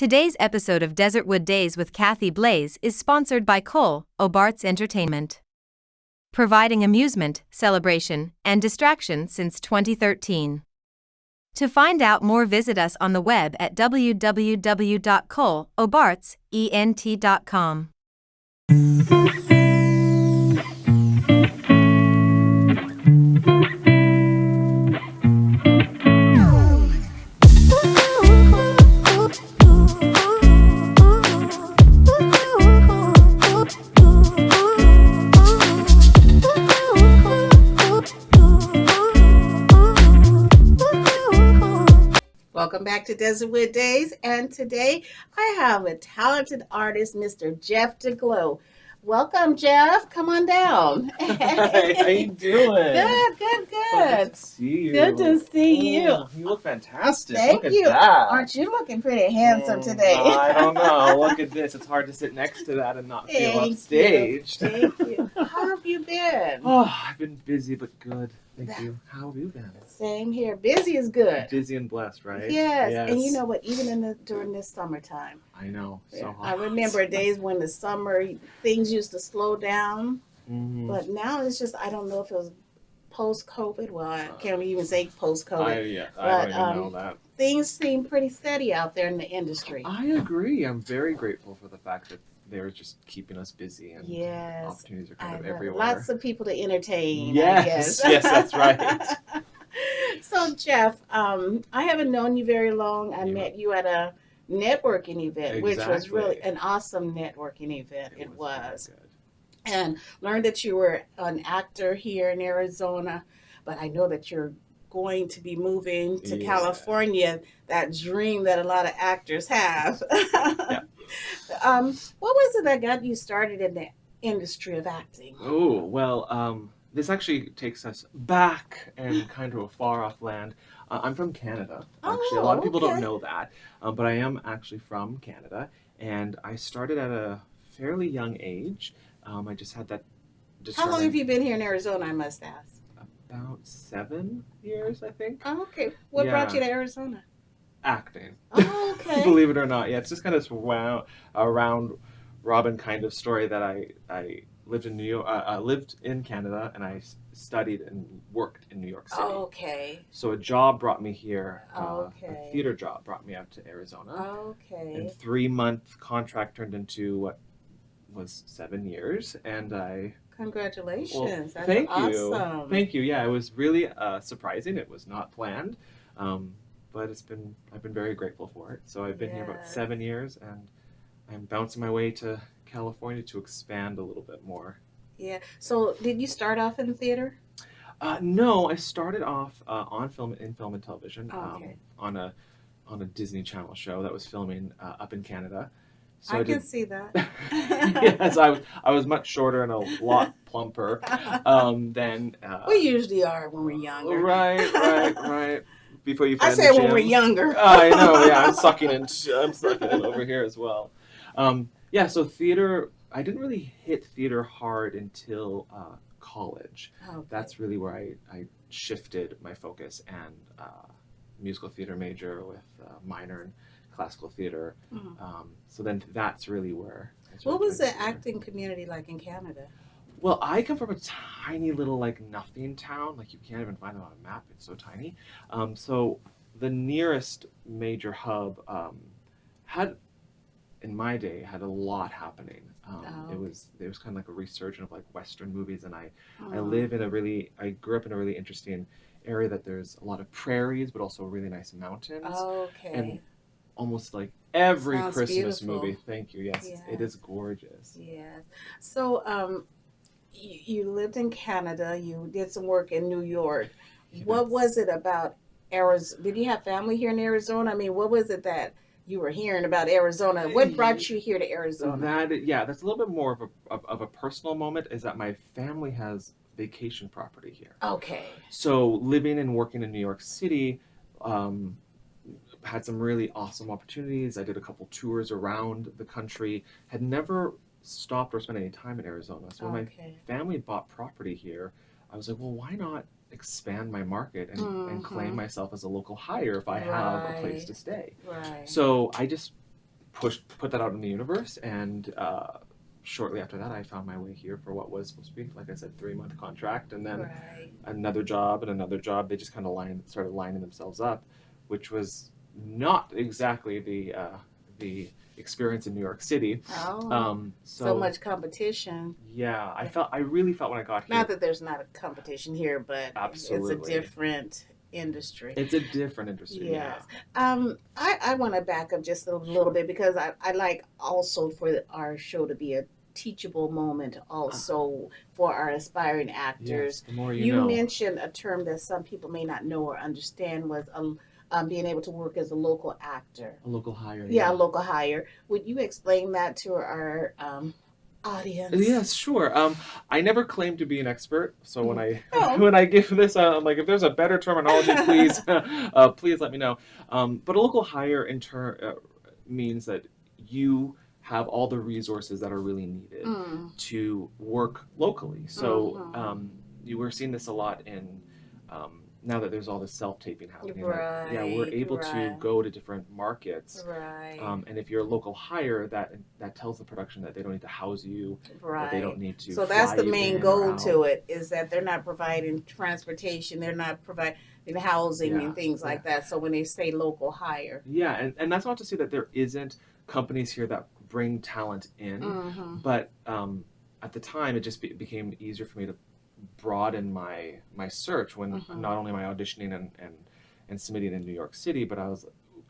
Today's episode of Desertwood Days with Kathy Blaze is sponsored by Cole Obarts Entertainment, providing amusement, celebration, and distraction since 2013. To find out more, visit us on the web at www.coleobartsent.com. Welcome back to Desertwood Days, and today I have a talented artist, Mr. Jeff DeGlow. Welcome, Jeff. Come on down. Hi, how you doing? Good. Good to see you. Good to see you. You look fantastic. Thank look you. At that. Aren't you looking pretty handsome today? I don't know. Look at this. It's hard to sit next to that and not feel upstaged. Thank you. How have you been? Oh, I've been busy but good. Thank you. How have you been? Same here. Busy is good. Busy and blessed, right? Yes. And you know what? Even during this summertime. I know. So Yeah. hot. I remember days when the summer things used to slow down, Mhm. but now it's just, I don't know if it was post-COVID. Well, I can't even say post-COVID. I don't even know that. Things seem pretty steady out there in the industry. I agree. I'm very grateful for the fact that they're just keeping us busy and Yes. opportunities are kind I of know. everywhere. Lots of people to entertain. Yes, I guess. yes, that's right. So, Jeff, I haven't known you very long. I You- met you at a networking event, which was really Exactly. an awesome networking event. It was. very good. And learned that you were an actor here in Arizona, but I know that you're going to be moving to Yeah. California, that dream that a lot of actors have. Yeah. What was it that got you started in the industry of acting? Oh, well, this actually takes us back and kind of a far off land. I'm from Canada. Actually, a lot of people okay. don't know that, but I am actually from Canada, and I started at a fairly young age. I just had that. How long have you been here in Arizona, I must ask? About 7 years, I think. Oh, okay. What brought Yeah. you to Arizona? Acting. Oh, okay. Believe it or not, yeah, it's just kind of this round robin kind of story that I lived in New York, lived in Canada, and I studied and worked in New York City. Okay. So a job brought me here. Okay. A theater job brought me out to Arizona. Okay. And 3-month contract turned into what was 7 years, and I. Congratulations. Well, That's thank you. awesome. Thank you. Yeah, it was really surprising. It was not planned, but I've been very grateful for it. So I've been here about Yes. 7 years, and I'm bouncing my way to California to expand a little bit more. Yeah. So, did you start off in theater? No, I started off in film and television, Okay. on a Disney Channel show that was filming up in Canada. So I did. can see that. Yes, I was much shorter and a lot plumper than. We usually are when we're younger. Right. Before you I find the say when gym. we're younger. I know. Yeah, I'm sucking in over here as well. Yeah, so theater. I didn't really hit theater hard until college. Okay. That's really where I shifted my focus, and musical theater major with minor in classical theater. Mhm. So then that's really where. What was the theater. acting community like in Canada? Well, I come from a tiny little nothing town. Like you can't even find it on a map. It's so tiny. So the nearest major hub had, in my day, had a lot happening. Oh. It was kind of like a resurgence of Western movies, and I Oh. grew up in a really interesting area that there's a lot of prairies, but also really nice mountains. Okay. And almost like every Sounds Christmas beautiful. movie. Thank you. Yes, Yeah. it is gorgeous. Yes. So, you lived in Canada. You did some work in New York. What was it about Arizona? Did you have family here in Arizona? I mean, what was it that you were hearing about Arizona? What brought you here to Arizona? That's a little bit more of a personal moment. Is that my family has vacation property here. Okay. So living and working in New York City, had some really awesome opportunities. I did a couple tours around the country. Had never stopped or spent any time in Arizona. So when Okay. my family bought property here, I was like, well, why not expand my market and claim myself as a local hire if I have a place Right. to stay? Right. So I just put that out in the universe, and shortly after that, I found my way here for what was supposed to be, like I said, 3-month contract, and then Right. another job and another job. They just kind of started lining themselves up, which was not exactly the experience in New York City. Oh, so much competition. Yeah, I really felt when I got here. Not that there's not a competition here, but Absolutely. it's a different industry. It's a different industry. Yes. I want to back up just a little bit because I like also for our show to be a teachable moment also for our aspiring Yes, actors. the more You know. mentioned a term that some people may not know or understand was being able to work as a local actor. A local hire. Yeah, a local hire. Would you explain that to our audience? Yes, sure. I never claimed to be an expert, so when I Oh. when I give this, I'm like, if there's a better terminology, please, please let me know. But a local hire in turn means that you have all the resources that are really needed to work locally. So you were seeing this a lot in. Now that there's all this self-taping happening, Right, yeah, we're able to right. go to different markets, Right. and if you're a local hire, that tells the production that they don't need to house you, Right. that they don't need to. So that's fly the you main in or goal out. to it is that they're not providing transportation, they're not providing housing Yeah, and things like that. So when they say local hire, Yeah, and that's not to say that there isn't companies here that bring talent in, but at the time it just became easier for me to broaden my search when not only am I auditioning and submitting in New York City, but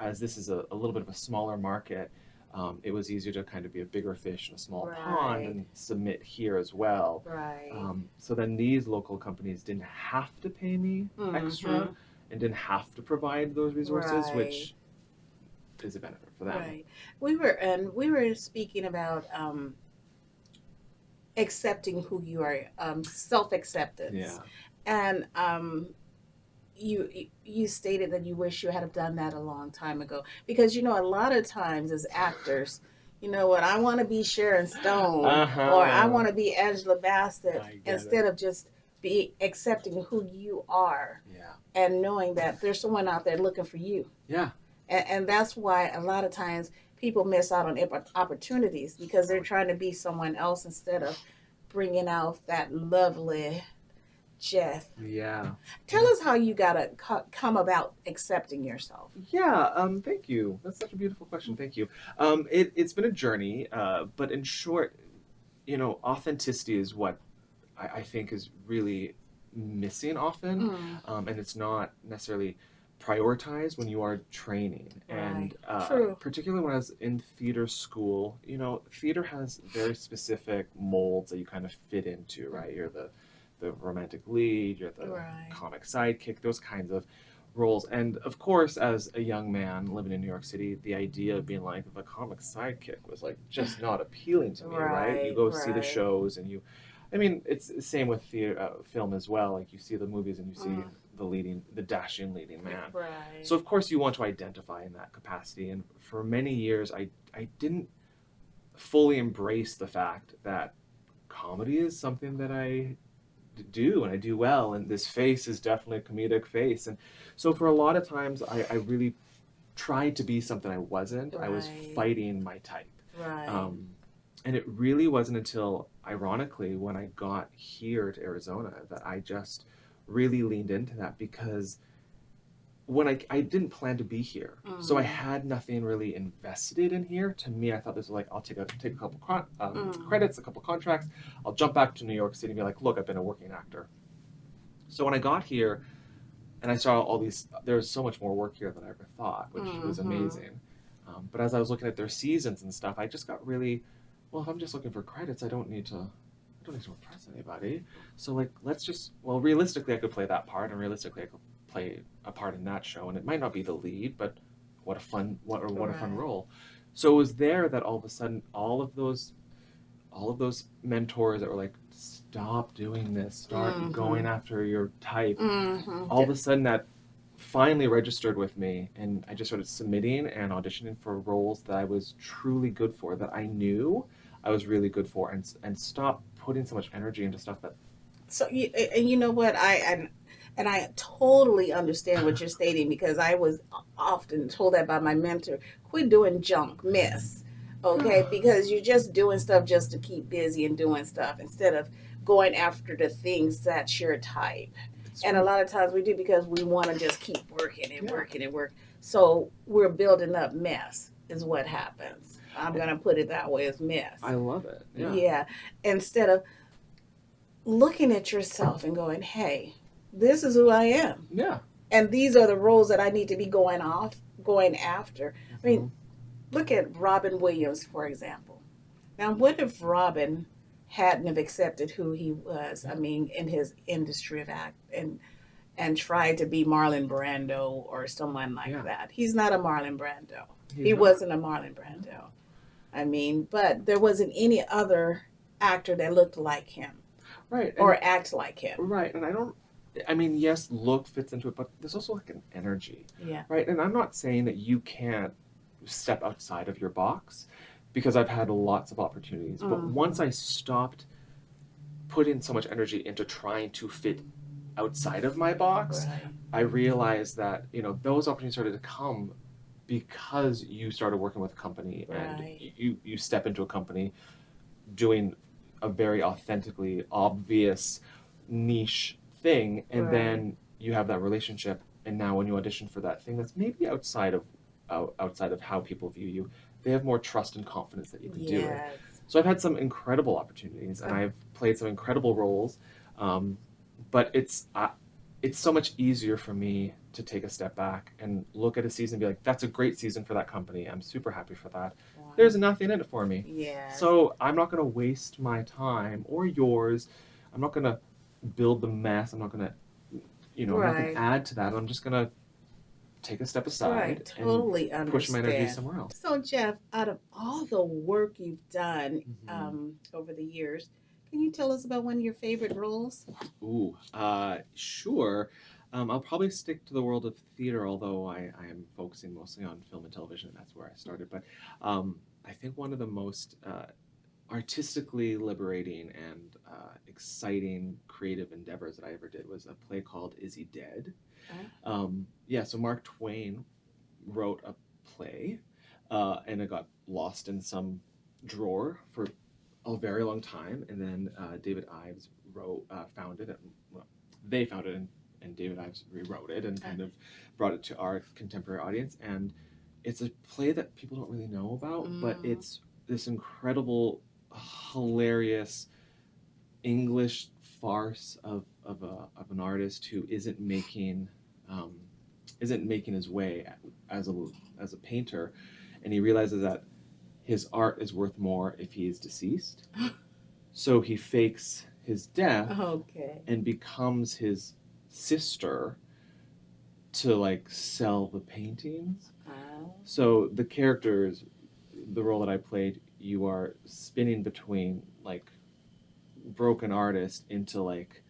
as this is a little bit of a smaller market, it was easier to kind of be a bigger fish in a small pond and submit here as well. Right. So then these local companies didn't have to pay me extra and didn't have to provide those resources, Right. which is a benefit for them. Right. We were speaking about accepting who you are, self-acceptance. Yeah. And you stated that you wish you had have done that a long time ago because a lot of times as actors, you know what, I want to be Sharon Stone or I want to be Angela Bassett instead of just be accepting who you are. Yeah. And knowing that there's someone out there looking for you. Yeah. And that's why a lot of times people miss out on opportunities because they're trying to be someone else instead of bringing out that lovely Jeff. Yeah. Tell us how you got to come about accepting yourself. Yeah. Thank you. That's such a beautiful question. Thank you. It's been a journey, but in short, authenticity is what I think is really missing often, and it's not necessarily prioritized when you are training. And particularly when I was in theater school, theater has very specific molds that you kind of fit into, right? You're the romantic lead, you're the comic sidekick, those kinds of roles. And of course, as a young man living in New York City, the idea of being like the comic sidekick was like just not appealing to me, right? You go see the shows and it's the same with theater, film as well. Like you see the movies and you see the dashing leading man. Right. So of course you want to identify in that capacity. And for many years, I didn't fully embrace the fact that comedy is something that I do and I do well. And this face is definitely a comedic face. And so for a lot of times, I really tried to be something I wasn't. I was fighting my type. Right. And it really wasn't until, ironically, when I got here to Arizona that I just really leaned into that because when I didn't plan to be here. So I had nothing really invested in here. To me, I thought this was like, I'll take a couple credits, a couple contracts. I'll jump back to New York City and be like, look, I've been a working actor. So when I got here and I saw all these, there's so much more work here than I ever thought, which was amazing. But as I was looking at their seasons and stuff, I just got really, well, if I'm just looking for credits, I don't need to impress anybody. So like, realistically, I could play that part, and realistically, I could play a part in that show, and it might not be the lead, but what a fun role. So it was there that all of a sudden, all of those mentors that were like, stop doing this, start going after your type. All of a sudden, that finally registered with me, and I just started submitting and auditioning for roles that I was truly good for, that I knew I was really good for, and stop putting so much energy into stuff that. So you know what, I totally understand what you're stating because I was often told that by my mentor. Quit doing junk, miss. Okay, because you're just doing stuff just to keep busy and doing stuff instead of going after the things that's your type. It's And a true. lot of times we do because we want to just keep working and Yeah. working and work. So we're building up mess, is what happens. I'm going to put it that way, as mess. I love it. Yeah. Yeah. Instead of looking at yourself and going, hey, this is who I am. Yeah. And these are the roles that I need to be going after. I mean, look at Robin Williams, for example. Now, what if Robin hadn't have accepted who he was? I mean, in his industry of act and tried to be Marlon Brando or someone like Yeah. that. He's not a Marlon Brando. He's He not. wasn't a Marlon Brando. I mean, but there wasn't any other actor that looked like him Right. or act like him. Right. And I mean, yes, look fits into it, but there's also like an energy. Yeah. Right. And I'm not saying that you can't step outside of your box, because I've had lots of opportunities. But Mhm. once I stopped putting so much energy into trying to fit outside of my box, Right. I realized that, those opportunities started to come because you started working with a company, and Right. you step into a company doing a very authentically obvious niche thing, and Right. then you have that relationship, and now when you audition for that thing that's maybe outside of how people view you, they have more trust and confidence that you can do it. Yes. So I've had some incredible opportunities, and I've played some incredible roles, but it's so much easier for me to take a step back and look at a season and be like, that's a great season for that company. I'm super happy for that. Wow. There's nothing in it for me. Yeah. So I'm not going to waste my time or yours. I'm not going to build the mess. I'm not going to, I'm not going Right. to add to that. I'm just going to take a step aside Right. Totally and push my energy understand. somewhere else. So, Jeff, out of all the work you've done Mhm. over the years, can you tell us about one of your favorite roles? Ooh, sure. I'll probably stick to the world of theater, although I am focusing mostly on film and television. That's where I started. But I think one of the most artistically liberating and exciting creative endeavors that I ever did was a play called Is He Dead? So Mark Twain wrote a play, and it got lost in some drawer for a very long time, and then David Ives found it. They found it, and David Ives rewrote it and kind of brought it to our contemporary audience. And it's a play that people don't really know about, but it's this incredible, hilarious English farce of an artist who isn't making his way as a painter, and he realizes that his art is worth more if he is deceased. So he fakes his death and becomes his sister to like sell the paintings. So the characters, the role that I played, you are spinning between like broken artist into like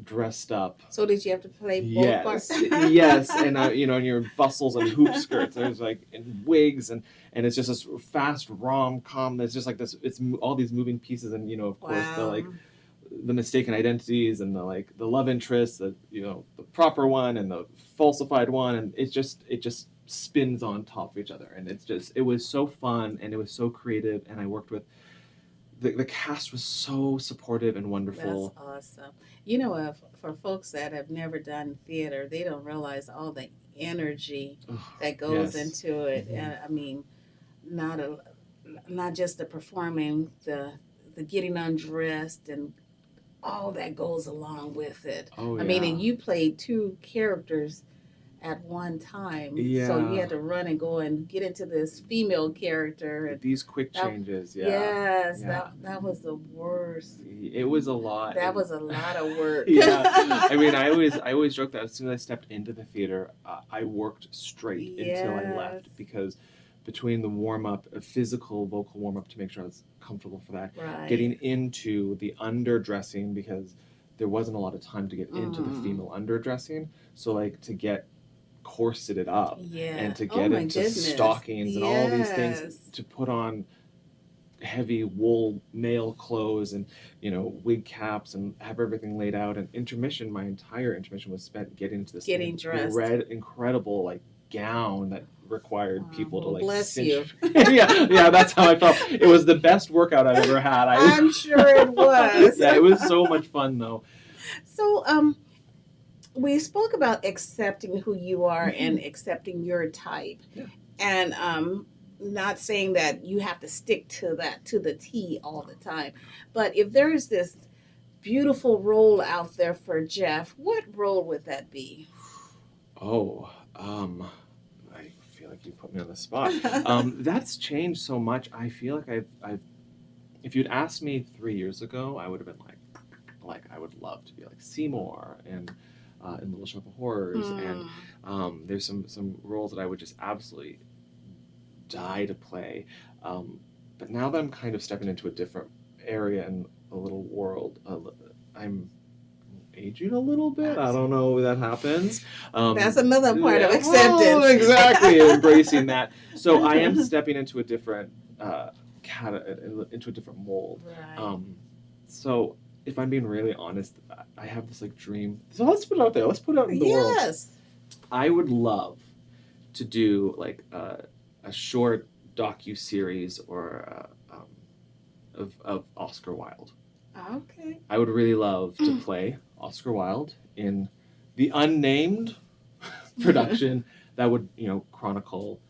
dressed up. So did you have to play both parts? Yes, and and your bustles and hoop skirts. There's like and wigs, and it's just this fast rom-com. There's just like this. It's all these moving pieces, and of course the mistaken identities and the love interests, the proper one and the falsified one, and it just spins on top of each other, and it was so fun, and it was so creative, and I worked with. The cast was so supportive and wonderful. That's awesome. For folks that have never done theater, they don't realize all the energy that goes into it. Mhm. And I mean, not just the performing, the getting undressed and all that goes along with it. Oh, I mean, and you played two characters at one time. Yeah. So you had to run and go and get into this female character. And these quick changes, Yes, yeah. that was the worst. It was a lot. That was a lot of work. Yeah. I mean, I always joke that as soon as I stepped into the theater, I worked straight until I left, because between the warm-up, a physical vocal warm-up to make sure I was comfortable for that, getting into the underdressing, because there wasn't a lot of time to get into the female underdressing, so like to get corseted up and to get into stockings and all these things, to put on heavy wool male clothes and wig caps and have everything laid out. And my entire intermission was spent getting into this dressed, incredible like gown that required people to like bless cinch. you. yeah, that's how I felt. It was the best workout I've ever had. I'm sure it was. Yeah, it was so much fun though. So, we spoke about accepting who you are and accepting your type, Yeah. and not saying that you have to stick to that to the T all the time. But if there is this beautiful role out there for Jeff, what role would that be? Oh, I feel like you put me on the spot. That's changed so much. I feel like I've if you'd asked me 3 years ago, I would have been like I would love to be like Seymour and in Little Shop of Horrors, and there's some roles that I would just absolutely die to play. But now that I'm kind of stepping into a different area and a little world, I'm aging a little bit. I don't know if that happens. That's another part of Well, acceptance. exactly, embracing that. So I am stepping into a different into a different mold. Right. So if I'm being really honest, I have this like dream. So let's put it out there. Let's put it out in the world. Yes. I would love to do like a short docu-series or of Oscar Wilde. Okay. I would really love to play Oscar Wilde in the unnamed production that would, chronicle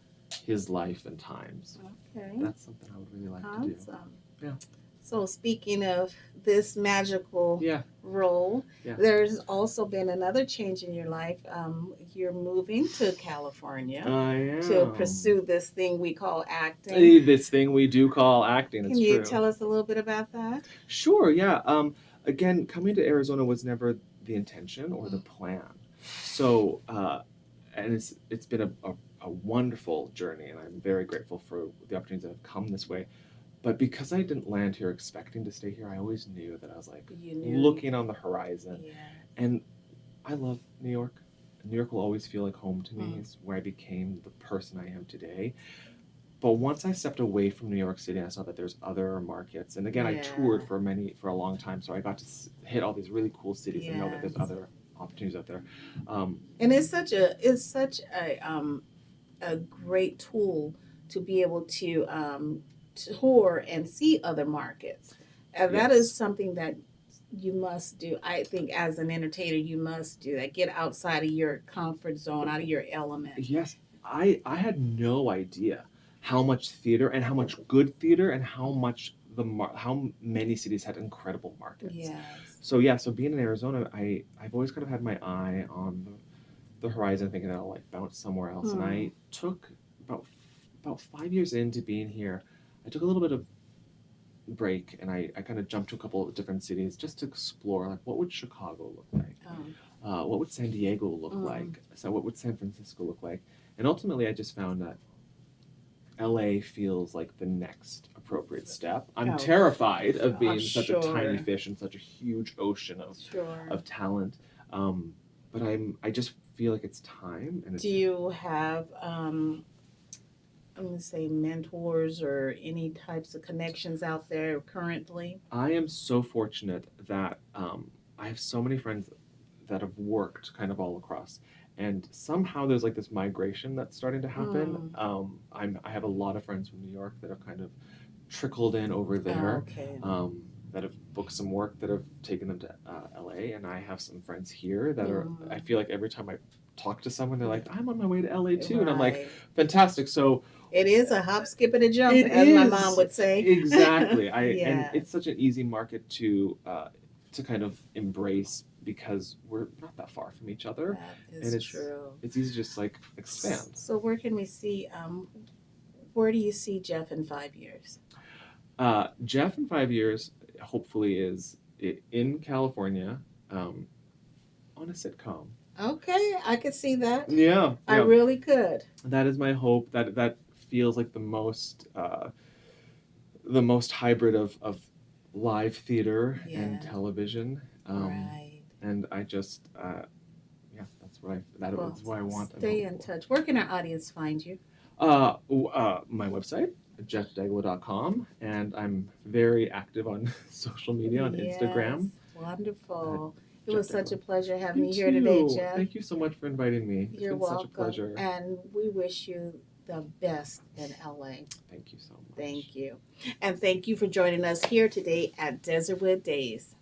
his life and times. Okay. That's something I would really like to do. Awesome. Yeah. So speaking of this magical Yeah. role, Yeah. there's also been another change in your life. You're moving to California I am. to pursue this thing we call acting. This thing we do call acting. Can It's you true. tell us a little bit about that? Sure, yeah. Again, coming to Arizona was never the intention or the plan. So, and it's been a wonderful journey, and I'm very grateful for the opportunities that have come this way. But because I didn't land here expecting to stay here, I always knew that I was like You knew. looking on the horizon. Yeah. And I love New York. New York will always feel like home to me. It's where I became the person I am today. But once I stepped away from New York City, I saw that there's other markets. And again, I toured for a long time, so I got to hit all these really cool cities and know that there's other opportunities out there. And it's such a great tool to be able to tour and see other markets. And that is something that you must do. I think as an entertainer, you must do that. Get outside of your comfort zone, out of your element. Yes, I had no idea how much theater and how much good theater and how much how many cities had incredible markets. Yes. So being in Arizona, I've always kind of had my eye on the horizon, thinking that I'll like bounce somewhere else. And I took about 5 years into being here, I took a little bit of break, and I kind of jumped to a couple of different cities just to explore, like, what would Chicago look like? What would San Diego look like? So what would San Francisco look like? And ultimately, I just found that LA feels like the next appropriate step. I'm terrified of being such a tiny fish in such a huge ocean of talent. But I just feel like it's time. And do you have I'm going to say mentors or any types of connections out there currently? I am so fortunate that I have so many friends that have worked kind of all across, and somehow there's like this migration that's starting to happen. I have a lot of friends from New York that have kind of trickled in over there, that have booked some work that have taken them to LA, and I have some friends here that are, I feel like every time I talk to someone, they're like, I'm on my way to LA too, and I'm like, fantastic. So it is a hop, skip, and a jump, as my mom would say. Exactly. And it's such an easy market to kind of embrace because we're not that far from each other. That is true. It's easy to just like expand. So where can we see? Where do you see Jeff in 5 years? Jeff in 5 years, hopefully, is in California, on a sitcom. Okay, I could see that. Yeah, I really could. That is my hope. That feels like the most hybrid of live theater and television. Right. And I just that's why I want. Stay in touch. Where can our audience find you? My website, jeffdeglow.com, and I'm very active on social media on Instagram. Wonderful. It was Jeff such a DeGlow. pleasure having You you here today, too. Jeff. Thank you so much for inviting me. It's You're been such a welcome. pleasure. And we wish you the best in LA. Thank you so much. Thank you. And thank you for joining us here today at Desertwood Days.